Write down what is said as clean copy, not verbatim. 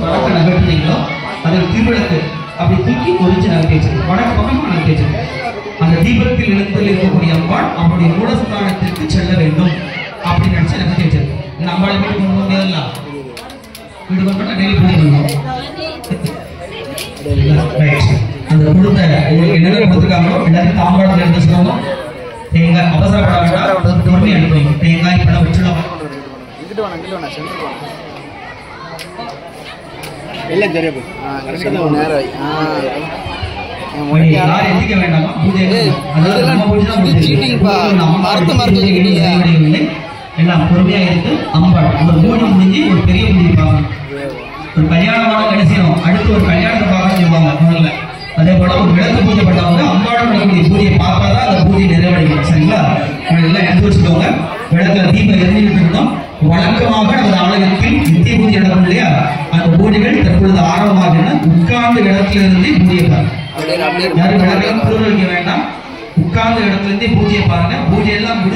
வடக்க நகர்த்துறீங்களோ அதில் திருவிளக்கு அப்படி தூக்கி ஒழிச்சு நகர்த்தி வச்சிருக்கோம். வடக்கு பக்கமா நகர்த்தி வச்சிருக்கோம். அந்த தீபத்தில் இடத்தில் இருக்கக்கூடிய அம்பாள் அவருடைய மூலஸ்தானத்திற்கு செல்ல வேண்டும் அப்படின்னு நினைச்சு நகர்த்தி வச்சிருக்கோம். இந்த அம்பாளை வீடு கொண்டு போக முடியாதுல்ல, வீடு கொண்டு டெய்லி பூஜை பண்ணுவோம். அந்த கொடுத்த உங்களுக்கு என்னென்ன கொடுத்துருக்காங்களோ எல்லாத்தையும் தாம்பாளத்தில் எடுத்து சொல்லணும். தேங்காய் அவசரப்பட வேண்டாம், பொறுமையாக எடுக்கணும். தேங்காய் பழம் வச்சுடலாம். எல்லாம் தெரியும் யாரும் எந்திக்க வேண்டாமா? பூஜை எல்லாம் பொறுமையா இருக்கு. அம்பாள் ஒரு மூணு முடிஞ்சு ஒரு பெரிய பூஜை பார்க்கணும். ஒரு கல்யாணமான கடைசியும் அடுத்து ஒரு கல்யாணத்தை பார்க்கணும் சொல்லுவாங்க முதல்ல. அதே போல ஒரு விளக்கு பூஜை பண்ணவங்க அம்பாள் பண்ணக்கூடிய பூஜையை பார்த்தாதான் அந்த பூஜை நிறைவடைக்கும். சரிங்களா? எல்லாம் எடுத்து வச்சுக்கோங்க. விளக்குல தீபம் எரிஞ்சுட்டு இருந்தோம். வழக்கமாக நமது ஆலயத்தில் நித்திய பூஜை நடக்கும் இல்லையா, அந்த பூஜைகள் தற்பொழுது ஆரம்பமாக உட்கார்ந்த இடத்துல இருந்தே பூஜையை பாருங்க. யாரும் விளக்கெல்லாம் பூர்வ வைக்க வேண்டாம். உட்கார்ந்த இடத்துல இருந்தே பூஜையை பாருங்க. பூஜை எல்லாம்